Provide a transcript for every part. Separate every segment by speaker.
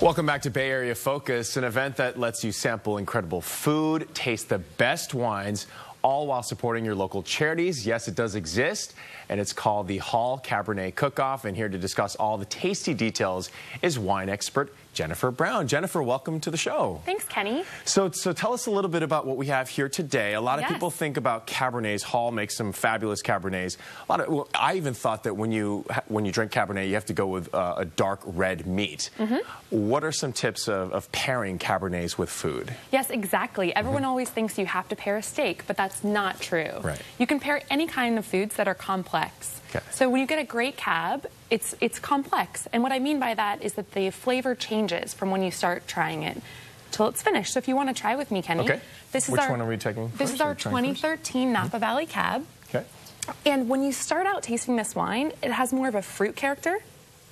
Speaker 1: Welcome back to Bay Area Focus, an event that lets you sample incredible food, taste the best wines, all while supporting your local charities. Yes, it does exist, and it's called the Hall Cabernet Cookoff. And here to discuss all the tasty details is wine expert Jennifer Brown. Jennifer, welcome to the show.
Speaker 2: Thanks, Kenny.
Speaker 1: So tell us a little bit about what we have here today. A lot of people think about Cabernets. Hall makes some fabulous Cabernets. I even thought that when you drink Cabernet, you have to go with a dark red meat. What are some tips of pairing Cabernets with food?
Speaker 2: Yes, exactly. Everyone always thinks you have to pair a steak, but that's not true.
Speaker 1: Right.
Speaker 2: You can pair any kind of foods that are complex.
Speaker 1: Okay.
Speaker 2: So when you get a great cab, it's complex. And what I mean by that is that the flavor changes from when you start trying it till it's finished. So if you want to try with me, Kenny.
Speaker 1: Okay.
Speaker 2: Which
Speaker 1: one are we taking
Speaker 2: This is our 2013 Napa Valley Cab.
Speaker 1: Okay.
Speaker 2: And when you start out tasting this wine, it has more of a fruit character.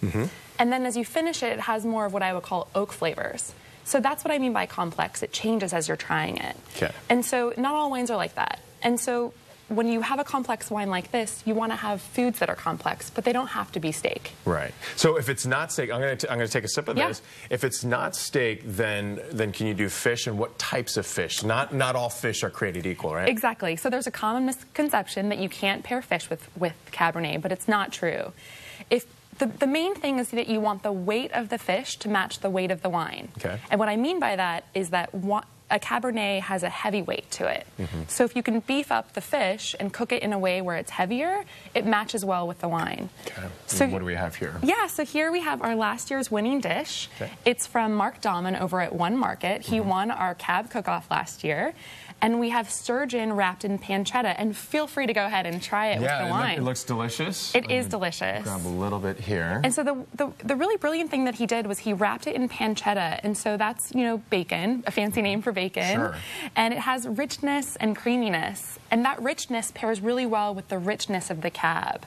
Speaker 2: And then as you finish it, it has more of what I would call oak flavors. So that's what I mean by complex. It changes as you're trying it.
Speaker 1: Okay.
Speaker 2: And so not all wines are like that. And so when you have a complex wine like this, you want to have foods that are complex, but they don't have to be steak.
Speaker 1: Right. So if it's not steak, I'm going to take a sip of this. If it's not steak, then can you do fish, and what types of fish? Not all fish are created equal, right?
Speaker 2: Exactly. So there's a common misconception that you can't pair fish with Cabernet, but it's not true. If the main thing is that you want the weight of the fish to match the weight of the wine. Okay. And what I mean by that is that a Cabernet has a heavy weight to it. So if you can beef up the fish and cook it in a way where it's heavier, it matches well with the wine.
Speaker 1: Okay.
Speaker 2: So
Speaker 1: what do we have here?
Speaker 2: Yeah, so here we have our last year's winning dish. Okay. It's from Mark Dahman over at One Market. He won our Cab Cook-Off last year. And we have sturgeon wrapped in pancetta. And feel free to go ahead and try it with the wine.
Speaker 1: It looks delicious.
Speaker 2: It is delicious.
Speaker 1: Grab a little bit here.
Speaker 2: And so the really brilliant thing that he did was he wrapped it in pancetta. And so that's, you know, bacon, a fancy name for bacon.
Speaker 1: Sure.
Speaker 2: And it has richness and creaminess. And that richness pairs really well with the richness of the cab.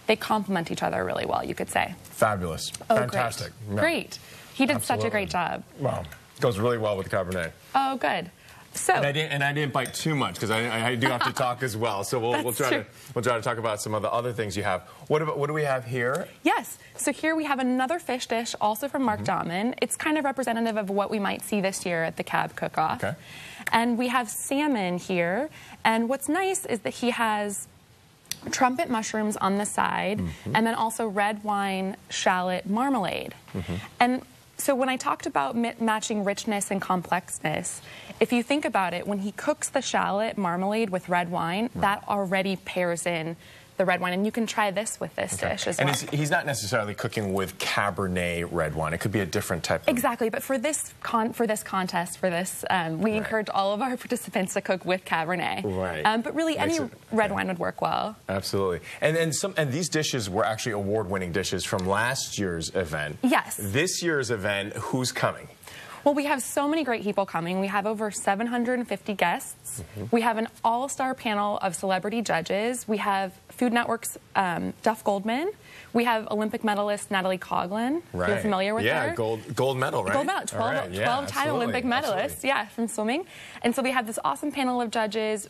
Speaker 2: They complement each other really well, you could say.
Speaker 1: Fabulous.
Speaker 2: Oh,
Speaker 1: fantastic.
Speaker 2: Great. Great. He did such a great job.
Speaker 1: Wow. Goes really well with the Cabernet.
Speaker 2: Oh, good. So,
Speaker 1: and I didn't bite too much because I do have to talk as well. So we'll try to talk about some of the other things you have. What do we have here?
Speaker 2: Yes. So here we have another fish dish, also from Mark Dahman. It's kind of representative of what we might see this year at the Cab Cook-Off. Okay. And we have salmon here. And what's nice is that he has trumpet mushrooms on the side, and then also red wine shallot marmalade. And so when I talked about matching richness and complexness, if you think about it, when he cooks the shallot marmalade with red wine, that already pairs in the red wine. And you can try this with this dish as well.
Speaker 1: And he's not necessarily cooking with Cabernet red wine. It could be a different type of...
Speaker 2: Exactly. But for this contest, we encourage all of our participants to cook with Cabernet.
Speaker 1: Right.
Speaker 2: But really, any red wine would work well.
Speaker 1: Absolutely. And these dishes were actually award-winning dishes from last year's event.
Speaker 2: Yes.
Speaker 1: This year's event, who's coming?
Speaker 2: Well, we have so many great people coming. We have over 750 guests. We have an all-star panel of celebrity judges. We have Food Network's Duff Goldman. We have Olympic medalist Natalie Coughlin.
Speaker 1: Right.
Speaker 2: You're familiar with her?
Speaker 1: Yeah, gold medal, right?
Speaker 2: Gold medal, 12-time Olympic medalist, from swimming. And so we have this awesome panel of judges.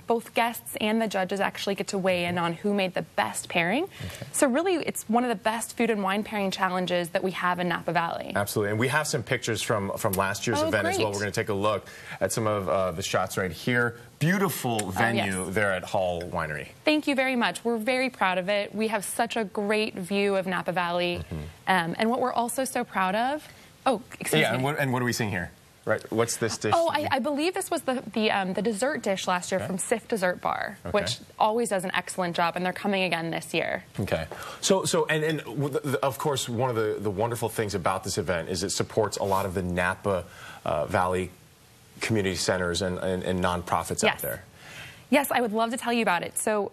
Speaker 2: Both guests and the judges actually get to weigh in on who made the best pairing. So really, it's one of the best food and wine pairing challenges that we have in Napa Valley.
Speaker 1: Absolutely. And we have some pictures from last year's event as well. We're going to take a look at some of the shots right here. Beautiful venue there at Hall Winery. Thank
Speaker 2: you very much. We're very proud of it. We have such a great view of Napa Valley. And what we're also so proud of... Oh, excuse me.
Speaker 1: And what are we seeing here? Right. What's this dish?
Speaker 2: Oh, I believe this was the dessert dish last year from Sif Dessert Bar, which always does an excellent job, and they're coming again this year. Okay. So of course, one of the wonderful things about this event is it supports a lot of the Napa Valley community centers and nonprofits out there. Yes, I would love to tell you about it. So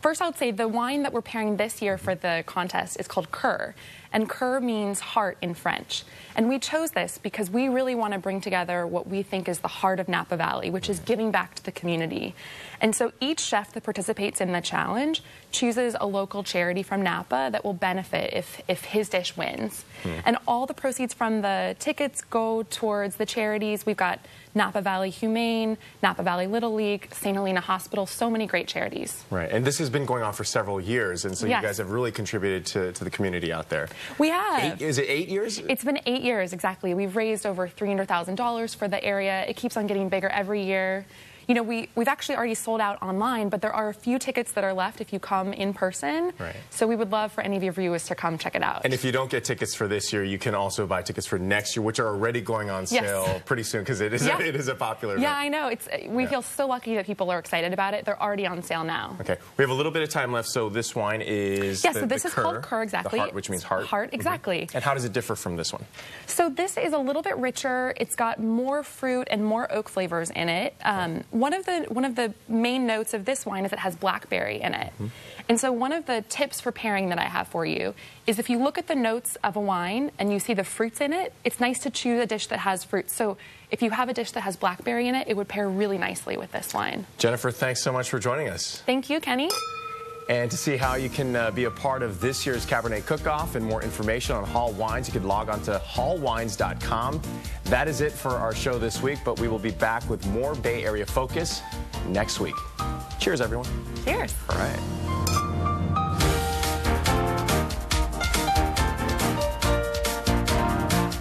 Speaker 2: first I would say the wine that we're pairing this year for the contest is called Cœur. And Cœur means heart in French. And we chose this because we really want to bring together what we think is the heart of Napa Valley, which is giving back to the community. And so each chef that participates in the challenge chooses a local charity from Napa that will benefit if his dish wins. And all the proceeds from the tickets go towards the charities. We've got Napa Valley Humane, Napa Valley Little League, St. Helena Hospital, so many great charities. Right.
Speaker 1: And this has been going on for several years, and so you guys have really contributed to the community out there.
Speaker 2: We have.
Speaker 1: Is it 8 years?
Speaker 2: It's been 8 years, exactly. We've raised over $300,000 for the area. It keeps on getting bigger every year. You know, we've actually already sold out online, but there are a few tickets that are left if you come in person. Right. So we would love for any of your viewers to come check it out.
Speaker 1: And if you don't get tickets for this year, you can also buy tickets for next year, which are already going on sale pretty soon because it is a popular event.
Speaker 2: Yeah, I know. We feel so lucky that people are excited about it. They're already on sale now.
Speaker 1: Okay. We have a little bit of time left, so this wine is
Speaker 2: so this is called Cur, exactly.
Speaker 1: The heart, which means heart.
Speaker 2: Heart, exactly.
Speaker 1: And how does it differ from this one?
Speaker 2: So this is a little bit richer. It's got more fruit and more oak flavors in it. One of the main notes of this wine is it has blackberry in it. And so one of the tips for pairing that I have for you is if you look at the notes of a wine and you see the fruits in it, it's nice to choose a dish that has fruits. So if you have a dish that has blackberry in it, it would pair really nicely with this wine.
Speaker 1: Jennifer, thanks so much for joining us.
Speaker 2: Thank you, Kenny.
Speaker 1: And to see how you can be a part of this year's Cabernet Cook-Off and more information on Hall Wines, you can log on to hallwines.com. That is it for our show this week, but we will be back with more Bay Area focus next week. Cheers, everyone.
Speaker 2: Cheers.
Speaker 1: All right.